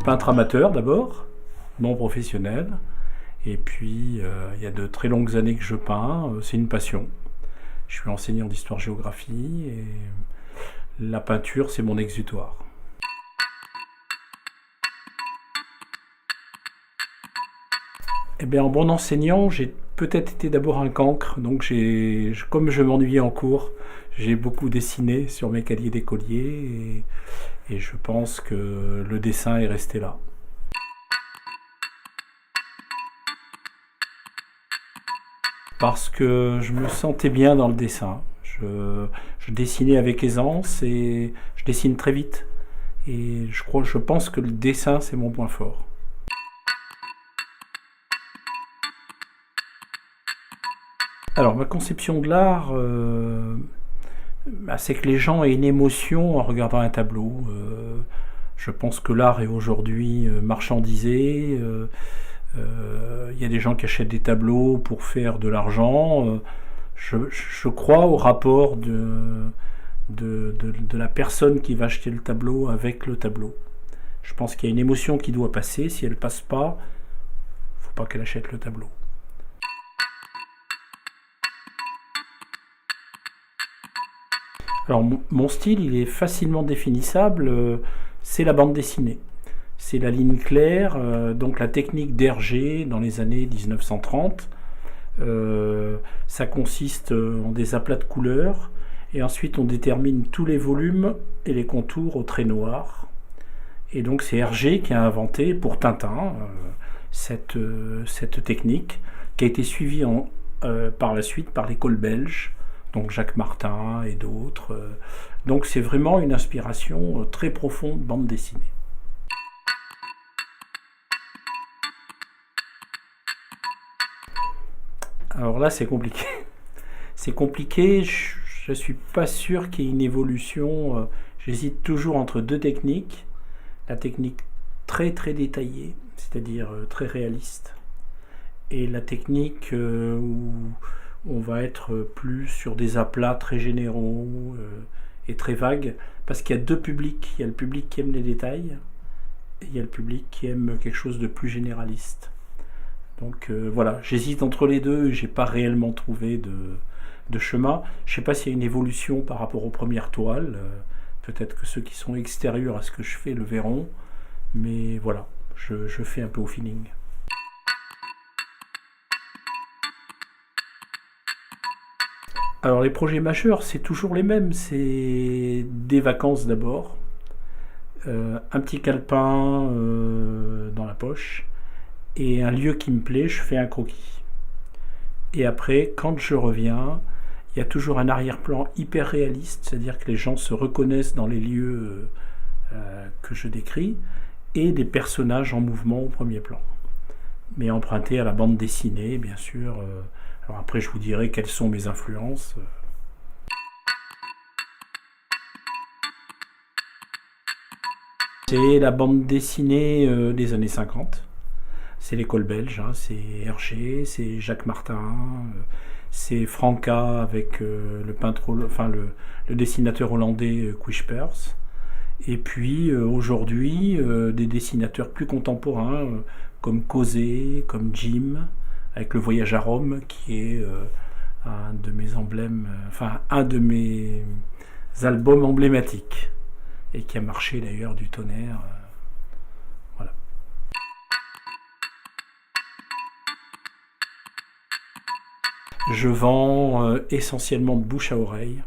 peintre amateur d'abord, non professionnel. Et puis, il y a de très longues années que je peins. C'est une passion. Je suis enseignant d'histoire-géographie et la peinture, c'est mon exutoire. Eh bien, en bon enseignant, j'ai peut-être été d'abord un cancre. Donc, comme je m'ennuyais en cours, j'ai beaucoup dessiné sur mes cahiers d'écolier et je pense que le dessin est resté là. Parce que je me sentais bien dans le dessin. Je dessinais avec aisance et je dessine très vite. Et je pense que le dessin, c'est mon point fort. Alors, ma conception de l'art, c'est que les gens aient une émotion en regardant un tableau. Je pense que l'art est aujourd'hui marchandisé. Il y a des gens qui achètent des tableaux pour faire de l'argent. Je crois au rapport de la personne qui va acheter le tableau avec le tableau. Je pense qu'il y a une émotion qui doit passer. Si elle ne passe pas, il ne faut pas qu'elle achète le tableau. Alors mon style, il est facilement définissable. C'est la bande dessinée. C'est la ligne claire, donc la technique d'Hergé dans les années 1930. Ça consiste en des aplats de couleurs et ensuite on détermine tous les volumes et les contours au trait noir. Et donc c'est Hergé qui a inventé pour Tintin cette technique qui a été suivie par la suite par l'école belge, donc Jacques Martin et d'autres. Donc c'est vraiment une inspiration très profonde de bande dessinée. Alors là, c'est compliqué. C'est compliqué, je ne suis pas sûr qu'il y ait une évolution. J'hésite toujours entre deux techniques. La technique très très détaillée, c'est-à-dire très réaliste, et la technique où on va être plus sur des aplats très généraux et très vagues, parce qu'il y a deux publics. Il y a le public qui aime les détails, et il y a le public qui aime quelque chose de plus généraliste. Donc voilà, j'hésite entre les deux, j'ai pas réellement trouvé de chemin. Je sais pas s'il y a une évolution par rapport aux premières toiles. Peut-être que ceux qui sont extérieurs à ce que je fais le verront. Mais voilà, je fais un peu au feeling. Alors les projets majeurs, c'est toujours les mêmes. C'est des vacances d'abord. Un petit calepin dans la poche. Et un lieu qui me plaît, je fais un croquis. Et après, quand je reviens, il y a toujours un arrière-plan hyper réaliste, c'est-à-dire que les gens se reconnaissent dans les lieux que je décris, et des personnages en mouvement au premier plan. Mais emprunté à la bande dessinée, bien sûr. Alors après, je vous dirai quelles sont mes influences. C'est la bande dessinée des années 50. C'est l'école belge, hein, c'est Hergé, c'est Jacques Martin, c'est Franca avec le dessinateur hollandais Quijpers. Et puis aujourd'hui, des dessinateurs plus contemporains comme Cosé, comme Jim, avec le voyage à Rome, qui est un de mes emblèmes, un de mes albums emblématiques, et qui a marché d'ailleurs du tonnerre. Voilà. Je vends essentiellement de bouche à oreille.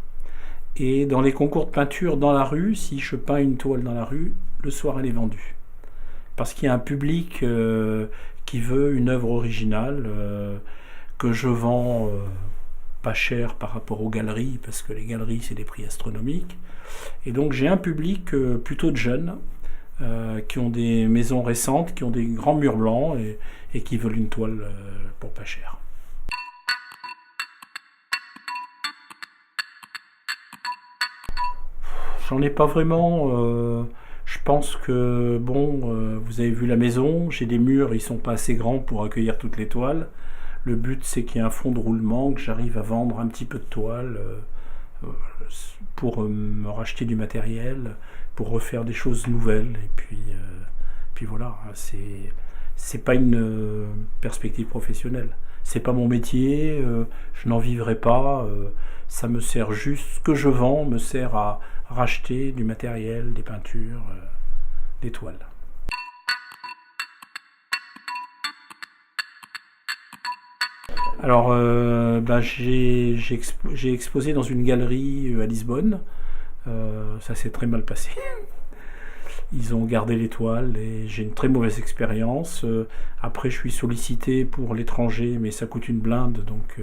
Et dans les concours de peinture dans la rue, si je peins une toile dans la rue, le soir elle est vendue. Parce qu'il y a un public qui veut une œuvre originale que je vends pas cher par rapport aux galeries, parce que les galeries c'est des prix astronomiques. Et donc j'ai un public plutôt de jeunes qui ont des maisons récentes, qui ont des grands murs blancs et qui veulent une toile pour pas cher. J'en ai pas vraiment. Je pense que, vous avez vu la maison, j'ai des murs, ils sont pas assez grands pour accueillir toutes les toiles. Le but, c'est qu'il y ait un fond de roulement, que j'arrive à vendre un petit peu de toile pour me racheter du matériel, pour refaire des choses nouvelles. Et puis puis voilà, c'est pas une perspective professionnelle. C'est pas mon métier, je n'en vivrai pas. Ça me sert juste, ce que je vends me sert à racheter du matériel, des peintures, des toiles. Alors, j'ai exposé dans une galerie à Lisbonne. Ça s'est très mal passé. Ils ont gardé les toiles et j'ai une très mauvaise expérience. Après, je suis sollicité pour l'étranger, mais ça coûte une blinde, donc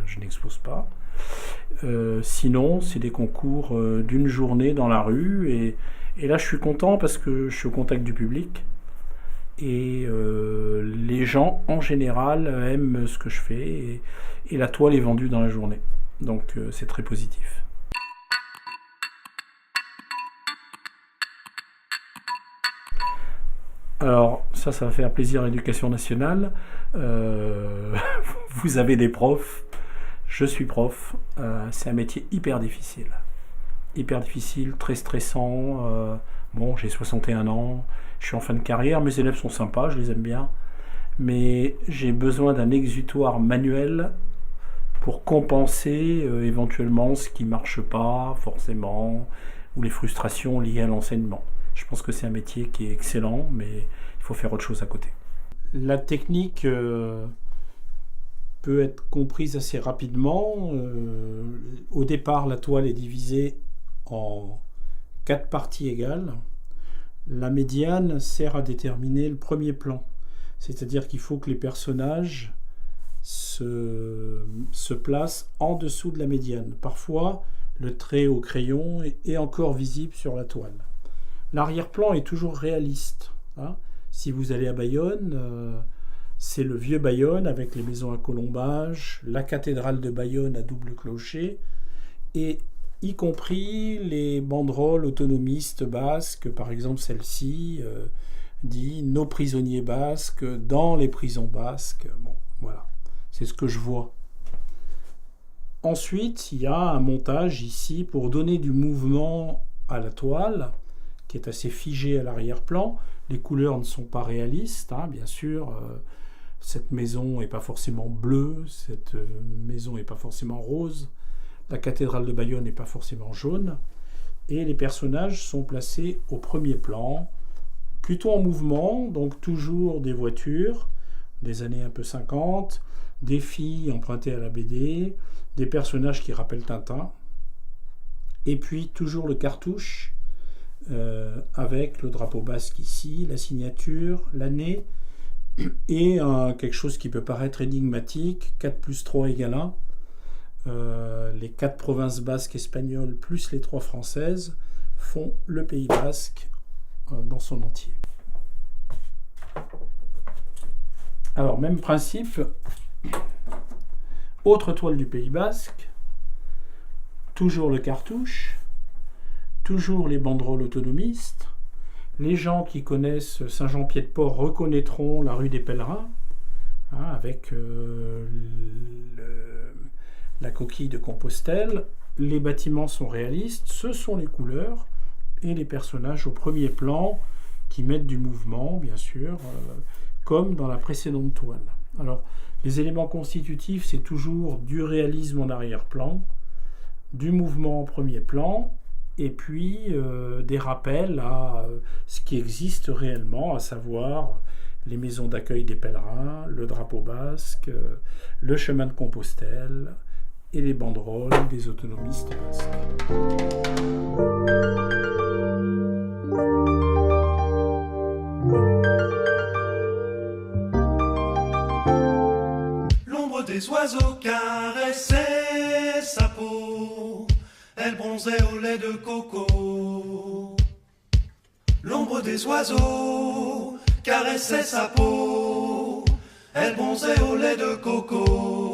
je n'expose pas. Sinon, c'est des concours d'une journée dans la rue. Et là, je suis content parce que je suis au contact du public. Et les gens, en général, aiment ce que je fais. Et la toile est vendue dans la journée. Donc, c'est très positif. Alors, ça va faire plaisir à l'Éducation nationale. Vous avez des profs. Je suis prof. C'est un métier hyper difficile. Hyper difficile, très stressant. Bon, j'ai 61 ans. Je suis en fin de carrière. Mes élèves sont sympas, je les aime bien. Mais j'ai besoin d'un exutoire manuel pour compenser éventuellement ce qui ne marche pas forcément ou les frustrations liées à l'enseignement. Je pense que c'est un métier qui est excellent, mais il faut faire autre chose à côté. La technique peut être comprise assez rapidement. Au départ, la toile est divisée en 4 parties égales. La médiane sert à déterminer le premier plan. C'est-à-dire qu'il faut que les personnages se placent en dessous de la médiane. Parfois, le trait au crayon est encore visible sur la toile. L'arrière-plan est toujours réaliste. Si vous allez à Bayonne, c'est le vieux Bayonne avec les maisons à colombage, la cathédrale de Bayonne à double clocher, et y compris les banderoles autonomistes basques, par exemple celle-ci dit « Nos prisonniers basques dans les prisons basques ». Bon, voilà, c'est ce que je vois. Ensuite, il y a un montage ici pour donner du mouvement à la toile, qui est assez figé à l'arrière-plan. Les couleurs ne sont pas réalistes, bien sûr. Cette maison n'est pas forcément bleue, cette maison n'est pas forcément rose, la cathédrale de Bayonne n'est pas forcément jaune, et les personnages sont placés au premier plan, plutôt en mouvement, donc toujours des voitures, des années un peu 50, des filles empruntées à la BD, des personnages qui rappellent Tintin, et puis toujours le cartouche, avec le drapeau basque ici, la signature, l'année, et quelque chose qui peut paraître énigmatique, 4 plus 3 égale 1. Les 4 provinces basques espagnoles plus les 3 françaises font le Pays basque dans son entier. Alors, même principe, autre toile du Pays basque, toujours le cartouche, toujours les banderoles autonomistes. Les gens qui connaissent Saint-Jean-Pied-de-Port reconnaîtront la rue des Pèlerins, avec la coquille de Compostelle. Les bâtiments sont réalistes, ce sont les couleurs et les personnages au premier plan qui mettent du mouvement, bien sûr, comme dans la précédente toile. Alors, les éléments constitutifs, c'est toujours du réalisme en arrière-plan, du mouvement en premier plan, et puis des rappels à ce qui existe réellement, à savoir les maisons d'accueil des pèlerins, le drapeau basque, le chemin de Compostelle et les banderoles des autonomistes basques. L'ombre des oiseaux caressait sa peau, elle bronzait au lait de coco. L'ombre des oiseaux caressait sa peau, elle bronzait au lait de coco.